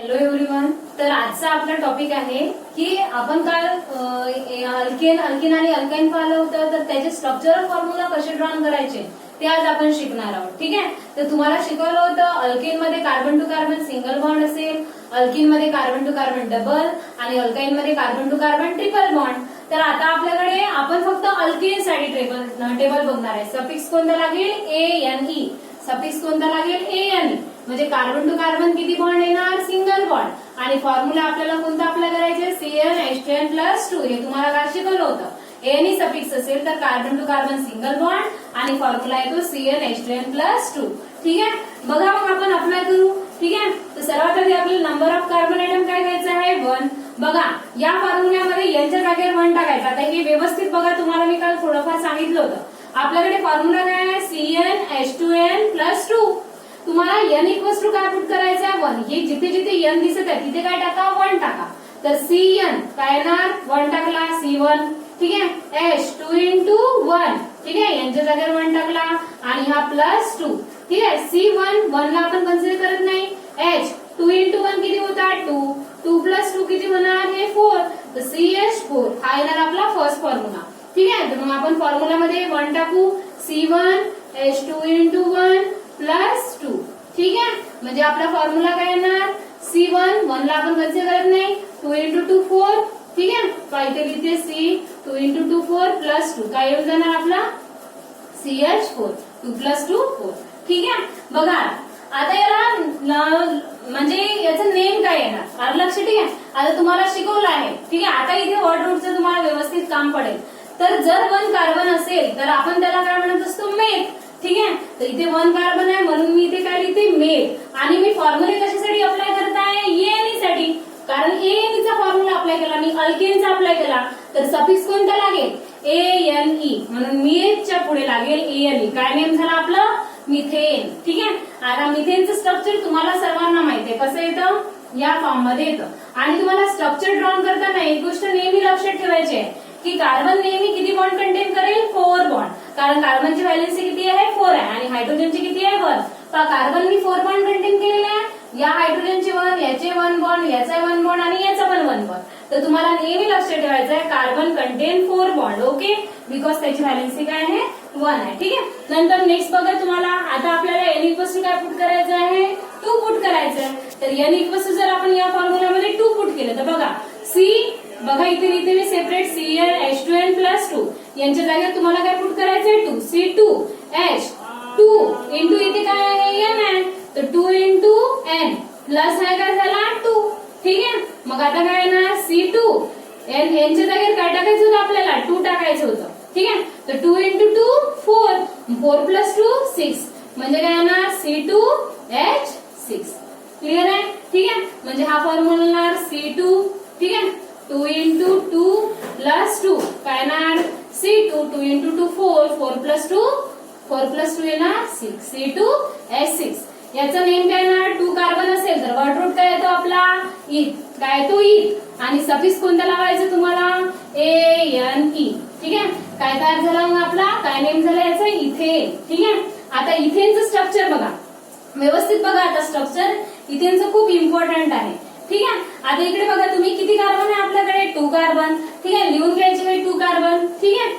Hello everyone. तर आजचा आपला टॉपिक आहे की आपण काल अल्केन आणि अल्काइन पाहिलं होतं, तर त्याचे स्ट्रक्चरल फॉर्म्युला कसे ड्रॉन करायचे ते आज आपण शिकणार आहोत. ठीक आहे. तर तुम्हाला शिकवलं होतं अल्केन मध्ये carbon to carbon single bond असेल, अल्किन मध्ये कार्बन टू कार्बन डबल आणि अल्काइन मध्ये carbon to carbon triple bond. तर आता आपल्याकडे आपण फक्त अल्केन साठी टेबल बघणार आहे. सफिक्स कोणता लागेल? ANE. सफिक्स कोणता लागेल? ANE. म्हणजे कार्बन टू कार्बन किती बॉन्ड येणार? Single bond. आणि फॉर्म्युला आपल्याला कोणता अप्लाय करायचे? CnH2n+2. हे तुम्हाला काय शिकवलं होतं? ANE सफिक्स असेल तर carbon to carbon single bond आणि फॉर्म्युला येतो CnH2n+2. ठीक आहे. बघा मग आपण अप्लाय करू. ठीक आहे. तर सर्वात आधी आपल्याला नंबर ऑफ कार्बन ऍटम काय घ्यायचं आहे? 1. बघा या फॉर्म्युल्यामध्ये यांच्या जागेवर 1 टाकायचं. आता हे व्यवस्थित बघा, तुम्हाला मी काल थोडंफार सांगितलं होतं. आपल्याकडे फॉर्म्युला काय आहे? CnH2n+2. तुम्हाला n इक्वल्स टू काय पुट करायचं आहे? 1. हे जिथे जिथे n दिसत आहे तिथे काय टाका? 1 टाका. तर Cn काय येणार? 1 टाकला C1. ठीक आहे. H 2 into 1. ठीक आहे. यांच्या जागेवर 1 टाकला आणि हा +2. ठीक आहे. C1 1 ला आपण कन्सिडर करत नाही. H 2 into 1 किती होतात? 2. 2 + 2 किती होणार? हे 4. तर CH4 हा येणार आपला फर्स्ट फॉर्म्युला. ठीक आहे. तर मग आपण फॉर्म्युला मध्ये 1 टाकू. C1 H2 into 1 +2. ठीक आहे. म्हणजे आपला फॉर्म्युला काय येणार? C1 1 ला आपण कन्सिडर करत नाही. 2 into 2 4. ठीक आहे. पाहिजे लिहिते C 2 into 2 4 +2. काय येऊन जाणार आपला? CH4. 2 + 2 4. ठीक आहे. बघा आता याला म्हणजे याचं नेम काय येणार? आलं लक्ष? ठीक आहे. आता तुम्हाला शिकवलं आहे. ठीक आहे. आता इथे वर्ड रूटचं तुम्हाला व्यवस्थित काम पडेल. तर जर 1 कार्बन असेल तर आपण त्याला काय म्हणत असतो? मेथ. ठीक आहे. तर इथे 1 कार्बन आहे म्हणून मी इथे काय लिहिते? मेथ. आणि मी फॉर्म्युले कशासाठी अप्लाय करत आहे? ANE साठी. कारण ANE चा फॉर्म्युला अप्लाय केला मी, अल्केनचा अप्लाय केला, तर सफिक्स कोणता लागेल? ANE. म्हणून मेथच्या पुढे लागेल ANE. काय नेम झाला आपलं? मिथेन. ठीक आहे. आता मिथेनचं स्ट्रक्चर तुम्हाला सर्वांना माहिती आहे. कसं येतं? या फॉर्म मध्ये येतं. आणि तुम्हाला स्ट्रक्चर ड्रॉन करताना एक गोष्ट नेहमी लक्षात ठेवायची आहे की कार्बन नेहमी किती बॉन्ड कंटेन करेल? 4 बॉन्ड. कारण कार्बनची व्हॅलेन्सी किती आहे? 4 आहे. आणि हायड्रोजनची किती आहे? 1. कार्बन मी 4 बॉन्ड कंटेन केलेला आहे. या हायड्रोजनचे 1, याचे 1 बॉन्ड, याचा 1 बॉन्ड आणि याचा पण 1 बॉन्ड. तर तुम्हाला नेहमी लक्षात ठेवायचं आहे carbon content 4 bond. Okay. Because त्याची व्हॅलेन्सी काय आहे? 1 आहे. ठीक आहे. नंतर नेक्स्ट बघा तुम्हाला आता आपल्याला n इक्वल्स टू काय पुट करायचं आहे? 2 पुट करायचं आहे. तर n इक्वल्स टू जर आपण या फॉर्म्युल्यामध्ये 2 पुट केलं तर बघा C बघा इथे लिहिते मी सेपरेट CnH2n+2. यांच्या जागेवर तुम्हाला काय पुट करायचंय? 2. C2H2 इंटू इथे काय आहे? n आहे. तर 2 into n प्लस आहे काय झाला? 2. ठीक आहे. मग आता काय येणार? C2 n यांच्या जागेवर काय टाकायचं होतं आपल्याला? 2 टाकायचं होतं. ठीक आहे. तर 2 into 2 4. 4 + 2 6. म्हणजे काय येणार? C2H6. क्लिअर आहे? ठीक आहे. म्हणजे हा फॉर्म्युला येणार C2. ठीक आहे. 2 into 2 + 2 काय येणार? C2. 2 into 2 4. 4 + 2 4 + 2 येणार 6. C2H6. याचा नेम काय येणार? 2 कार्बन असेल तर वर्ड रूट काय येतो आपला? इथ. काय येतो? इथ. आणि सफिक्स कोणता लावायचं तुम्हाला? ANE. ठीक आहे. काय तयार झाला मग आपला? काय नेम झाला याचा? इथेन. ठीक आहे. आता इथेनचं स्ट्रक्चर बघा व्यवस्थित. बघा आता स्ट्रक्चर इथेनचं खूप इम्पॉर्टंट आहे. ठीक आहे. आता इकडे बघा तुम्ही किती कार्बन आहे आपल्याकडे? 2 कार्बन. ठीक आहे. लिहून घ्यायचे आहे 2 कार्बन. ठीक आहे.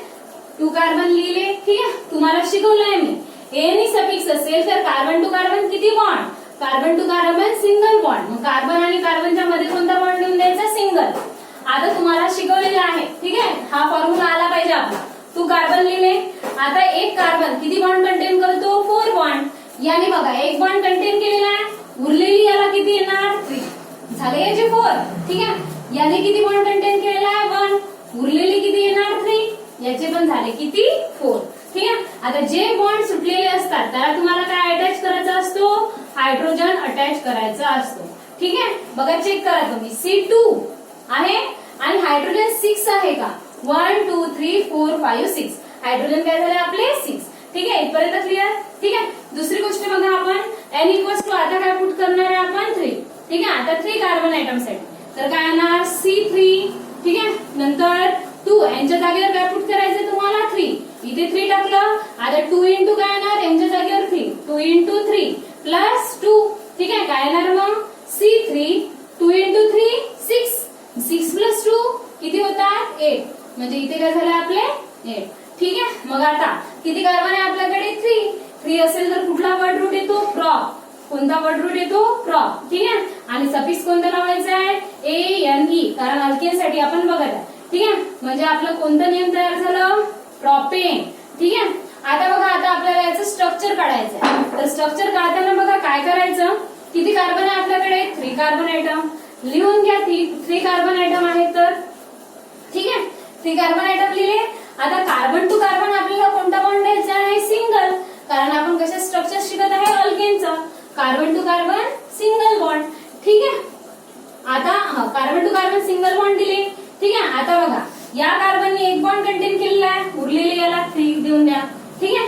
2 कार्बन लिहिले. ठीक आहे. तुम्हाला शिकवलंय मी. ANE सफिक्स असेल तर कार्बन टू कार्बन किती bond? Carbon to carbon single bond. मग कार्बन आणि कार्बनच्या मध्ये कोणता बॉन्ड लिहून द्यायचा? सिंगल. आता तुम्हाला शिकवलेलं आहे. ठीक आहे. हा फॉर्म्युला आला पाहिजे आपला. 2 कार्बन लिहिले. आता एक कार्बन किती बॉन्ड कंटेन करतो? 4 बॉन्ड. याने बघा एक बॉन्ड कंटेन केलेला आहे. उरलेली याला किती येणार? 3. झाले याचे 4. ठीक आहे. याने किती बॉन्ड कंटेन केलेला आहे? 1. उरलेली किती येणार? 3. याचे पण झाले किती? 4. ठीक आहे. आता जे बॉन्ड सुटलेले असतात त्याला तुम्हाला काय अटॅच करायचा असतो? हायड्रोजन अटॅच करायचा असतो. ठीक आहे. बघा चेक करा तुम्ही. C2 आहे आणि हायड्रोजन 6 आहे का? 1 2 3 4 5 6. हायड्रोजन काय झाले आपले? 6. ठीक आहे. इथपर्यंत क्लिअर? ठीक आहे. दुसरी गोष्ट बघा आपण n इक्वल्स टू आता काय पुट करणार आहे आपण? 3. ठीक आहे. आता 3 कार्बन आयटम साठी तर काय येणार? C3. ठीक आहे. नंतर 2 यांच्या जागेवर काय पुट करायचं तुम्हाला? 3. इथे 3 टाकलं. आता 2 into काय येणार? यांच्या जागेवर 3. 2 into 3 + 2. ठीक आहे. काय येणार मग? C3 म्हणजे इथे काय झालं आपले 8. ठीक आहे, मग आता किती कार्बन आहे आपल्याकडे 3 असेल तर कुठला वर्ड रूट येतो प्रॉप. कोणता वर्ड रूट येतो प्रॉप. ठीक आहे, आणि सफिक्स कोणता लावायचा आहे ANE, कारण अल्केन साठी आपण बघत आहे. ठीक आहे, म्हणजे आपलं कोणतं नियम तयार झालं प्रोपेन. ठीक आहे, आता बघा आता आपल्याला याचं स्ट्रक्चर काढायचं आहे. तर स्ट्रक्चर काढताना बघा काय करायचं, किती कार्बन आहे आपल्याकडे 3 कार्बन आयटम. लिहून घ्या 3 कार्बन आयटम आहेत तर. ठीक आहे, 3 कार्बन आयटम लिहिले. आता कार्बन टू कार्बन आपल्याला कोणता बॉन्ड द्यायचा आहे सिंगल, कारण आपण कशा स्ट्रक्चर शिकत आहे अल्केनचं. Carbon to carbon single bond. ठीक आहे, आता carbon to carbon single bond दिले. ठीक आहे, आता बघा या कार्बनने एक बॉन्ड कंटेन केलेला आहे, उरलेले याला 3 देऊन द्या. ठीक आहे,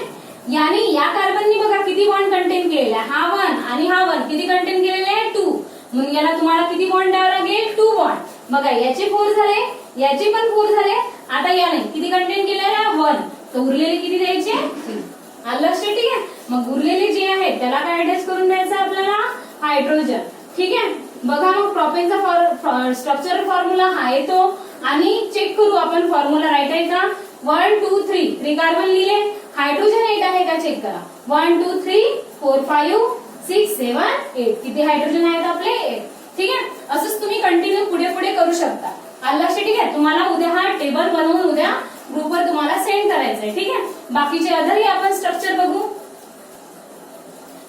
याने या कार्बनने बघा किती बॉन्ड कंटेन केलेला आहे, हा 1 आणि हा 1 किती कंटेन केलेले आहे 2. म्हणून याला तुम्हाला किती बॉन्ड द्यावा लागेल 2 बॉन्ड. बघा याचे 4 झाले, याचे पण 4 झाले. आता याने किती कंटेन केलेलं आहे 1, तर उरलेले किती द्यायचे 3. आलं लक्षात. ठीक आहे, मग उरलेले जे आहेत त्याला काय अटॅच करून द्यायचं आपल्याला हायड्रोजन. ठीक आहे, बघा मग प्रोपेनचा स्ट्रक्चर फॉर्म्युला हा येतो आणि चेक करू आपण फॉर्म्युला राईट आहे का. 1 2 3 कार्बन लिहिले, हायड्रोजन 8 आहे का चेक करा. 1 2 3 4 5 6 7 8 किती हायड्रोजन आहेत आपले 8. ठीक आहे, असंच तुम्ही कंटिन्यू पुढे पुढे करू शकता. आलं लक्षात. ठीक आहे, तुम्हाला उद्या हा टेबल बनवून उद्या ग्रुपवर तुम्हाला सेंड करायचंय. ठीक आहे, बाकीचे अदरही आपण स्ट्रक्चर बघू.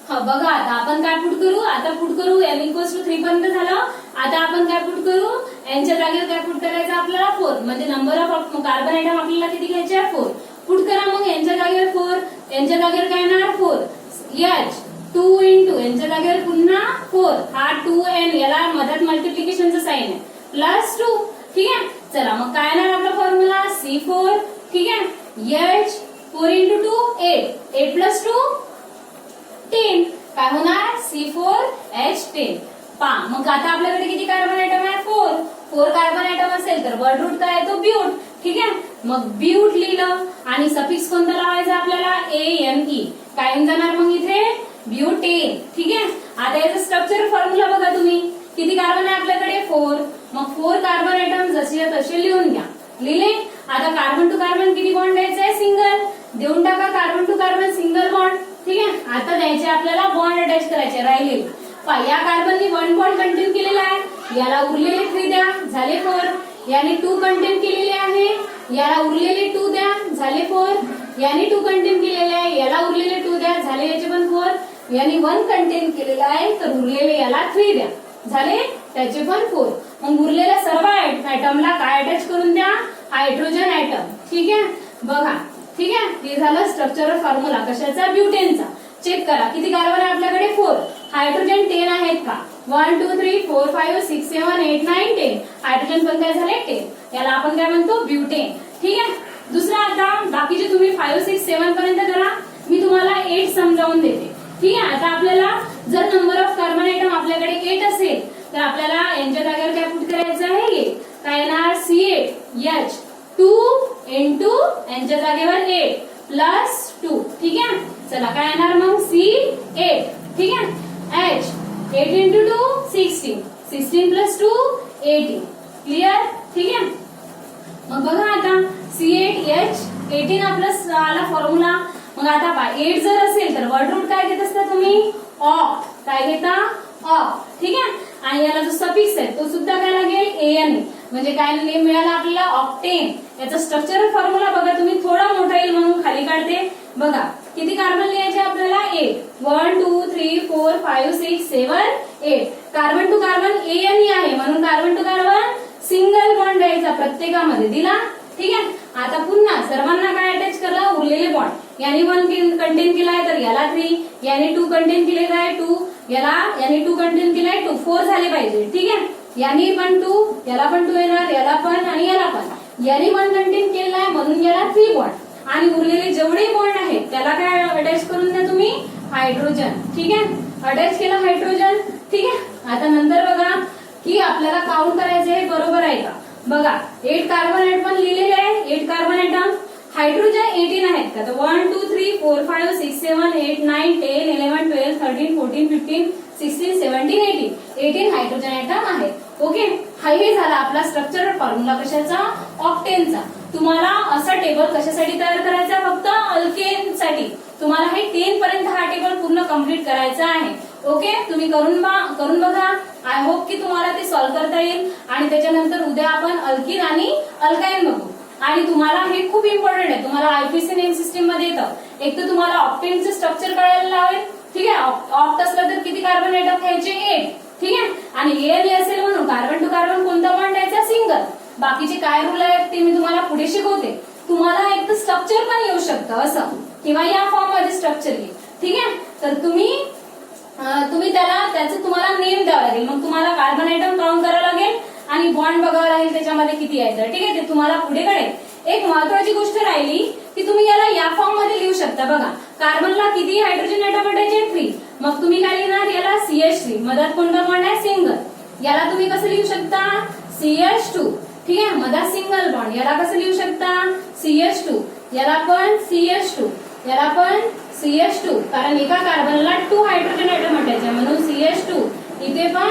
हा बघा आता आपण काय पुट करू, आता पुट करू n = 3 पर्यंत झालं. आता आपण काय पुट करू, यांच्या जागेवर काय पुट करायचं आपल्याला 4, म्हणजे नंबर ऑफ कार्बन आयटम आपल्याला किती घ्यायचे 4. पुट करा मग यांच्या जागेवर 4, यांच्या जागेवर काय येणार 4 H 2 इंटू यांच्या जागेवर पुन्हा 4, हा 2n याला मधात मल्टिप्लिकेशनचं साइन आहे +2. ठीक आहे, चला मग काय येणार आपला फॉर्म्युला C4. ठीक आहे, H 4 × 2 8 8 + 2 10 काय होणार C4H10. मग आता आपल्याकडे किती कार्बन आयटम आहे 4 कार्बन आयटम असेल तर वर्ड रूट काय आहे तो ब्यूट. ठीक आहे, मग ब्यूट लिहिलं आणि सफिक्स कोणता लावायचा आपल्याला ANE. काय येऊन जाणार मग इथे ब्यूटेन. ठीक आहे, आता याचं स्ट्रक्चर फॉर्म्युला बघा तुम्ही, किती कार्बन आहे आपल्याकडे 4. मग 4 कार्बन आयटम जसे तसे लिहून घ्या. लिहिले. आता कार्बन टू कार्बन किती बॉन्ड द्यायचा आहे सिंगल, देऊन टाका carbon to carbon single bond. ठीक आहे, आता द्यायचे आपल्याला बॉन्ड अटॅच करायचे राहिले. या कार्बनने 1 बॉन्ड कंटेन केलेला आहे, याला उरलेले 3 द्या झाले 4. याने 2 कंटेन केलेले आहे, याला उरलेले 2 द्या झाले 4. याने 2 कंटेन केलेले आहे, याला उरलेले 2 द्या झाले याचे पण 4. याने 1 कंटेन केलेला आहे तर उरलेले याला 3 द्या झाले त्याचे पण 4. मग उरलेल्या सर्व आयटमला काय अटॅच करून द्या हायड्रोजन आयटम. ठीक आहे, बघा. ठीक आहे, हे झालं स्ट्रक्चरल फॉर्म्युला कशाचा ब्युटेनचा. चेक करा किती कार्बन आहे आपल्याकडे 4, हायड्रोजन 10 आहेत का 1 2 3 4 5 6 7 8 9 10. हायड्रोजन पण काय झाले 10, याला आपण काय म्हणतो ब्युटेन. ठीक आहे, दुसरा आता बाकीचे तुम्ही 5 6 7 पर्यंत करा, मी तुम्हाला 8 समजावून देते. ठीक आहे, आता आपल्याला जर नंबर ऑफ कार्बन आयटम आपल्याकडे 8 असेल तर आपल्याला यांच्या जागेवर काय पुट करायचं आहे काय येणार C8H 2 इंटू यांच्या जागेवर 8 +2. ठीक आहे, चला काय येणार मग C8. ठीक आहे, H 8 × 2 16 16 + 2 18. क्लिअर. ठीक आहे, मग बघा आता C8H18 आपलं आला फॉर्म्युला. मग आता 8 जर असेल तर वर्ड रूट काय घेत असता तुम्ही ऑक्ट. काय घेता ऑक्ट. ठीक आहे, आणि याला जो सफिक्स आहे तो सुद्धा काय लागेल AN, म्हणजे काय नेम मिळाला आपल्याला ऑक्टेन. याचा स्ट्रक्चरल फॉर्म्युला बघा तुम्ही, थोडा मोठा येईल म्हणून खाली काढते. बघा किती कार्बन लिहायचे आपल्याला 8 1 2 3 4 5 6 7 8. कार्बन टू कार्बन ANE आहे म्हणून carbon to carbon single bond द्यायचा प्रत्येकामध्ये दिला. ठीक आहे, आता पुन्हा सर्वांना काय अटॅच करा उरलेले बॉन्ड. याने 1 कंटेन केलाय तर याला 3, याने 2 कंटेन केलेला आहे 2, याने 2 कंटेन केलाय 2, 4 झाले पाहिजे. ठीक आहे, याने पण 2, याला पण 2 येणार, याला पण आणि याला पण. याने 1 कंटेन केलेला आहे म्हणून याला 3 बॉन्ड, आणि उरलेले जेवढे बॉन्ड आहेत त्याला काय अटॅच करून द्या तुम्ही हायड्रोजन. ठीक आहे, अटॅच केला हायड्रोजन. ठीक आहे, आता नंतर बघा की आपल्याला काउंट करायचं आहे बरोबर आहे का. बघा 8 कार्बन आयटम लिहिलेले आहे, 8 कार्बन आयटम. हायड्रोजन 18 आहेत का, तर 1 2 3 4 5 6 7 8 9 10 11 12 13 14 15 16 17 18. 18 हायड्रोजन आयटम आहेत. ओके, हा हे झाला आपला स्ट्रक्चरल फॉर्म्युला कशाचा ऑक्टेनचा. तुम्हाला असा टेबल कशासाठी तयार करायचा आहे, फक्त अल्केन साठी तुम्हाला हे 10 पर्यंत हा टेबल पूर्ण कम्प्लीट करायचा आहे. ओके, तुम्ही करून बघा. आय होप की तुम्हाला ते सॉल्व्ह करता येईल आणि त्याच्यानंतर उद्या आपण अल्किन आणि अल्काइन बघू. आणि तुम्हाला हे खूप इम्पॉर्टंट आहे, तुम्हाला आयपीसी नेम सिस्टीम मध्ये येतं. एक तर तुम्हाला ऑक्टेनचं स्ट्रक्चर कळायला लावेल. ठीक आहे, ऑक्ट असलं तर किती कार्बन ऍटम घ्यायचे, 8. ठीक आहे, आणि एन असेल म्हणून कार्बन टू कार्बन कोणता बॉन्ड द्यायचा, सिंगल. बाकीचे काय रूल आहेत ते मी तुम्हाला पुढे शिकवते. तुम्हाला एक तर स्ट्रक्चर पण येऊ शकतं असं, किंवा या फॉर्म मध्ये स्ट्रक्चर येईल. ठीक आहे, तर तुम्ही त्याचं तुम्हाला नेम द्यावं लागेल. मग तुम्हाला कार्बन आयटम काउंट करावं लागेल आणि बॉन्ड बघावं लागेल त्याच्यामध्ये किती आहेत. ठीक आहे, ते तुम्हाला पुढे कळेल. एक महत्वाची गोष्ट राहिली की तुम्ही याला या फॉर्म मध्ये लिहू शकता. बघा, कार्बनला किती हायड्रोजन ऍटम भेटायचे, 3. मग तुम्ही काय लिहिणार, याला CH3, मधात कोणता बॉन्ड आहे, सिंगल. याला तुम्ही कसं लिहू शकता, CH2. ठीक आहे, मधात सिंगल बॉन्ड, याला कसं लिहू शकता, CH2. याला पण CH2, याला पण CH2, कारण एका कार्बनला 2 हायड्रोजन ऍटम भेटायचे म्हणून CH2. इथे पण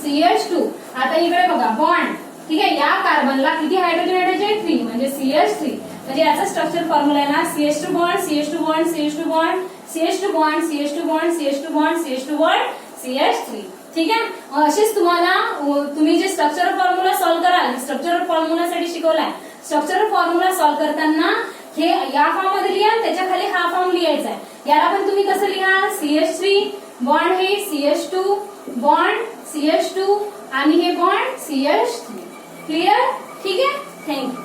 CH2. आता इकडे बघा बॉन्ड. ठीक आहे, या कार्बनला किती हायड्रोजन ऍटम, 3, म्हणजे CH3. म्हणजे याचा स्ट्रक्चर फॉर्म्युला आहे ना, CH2 bond, CH2 bond, CH2 bond, CH2 bond, CH2 bond, CH2 bond, CH2 bond, CH3. ठीक आहे, असेच तुम्ही जे स्ट्रक्चर फॉर्म्युला सॉल्व्ह कराल, स्ट्रक्चर फॉर्म्युलासाठी शिकवलाय. स्ट्रक्चर फॉर्म्युला सॉल्व्ह करताना हे या फॉर्म मध्ये लिहा, त्याच्या खाली हा फॉर्म लिहायचा आहे. याला पण तुम्ही कसं लिहा, CH3 बॉन्ड, हे CH2 बॉन्ड, CH2 आणि हे बॉन्ड CH3. क्लिअर? ठीक आहे, थँक्यू.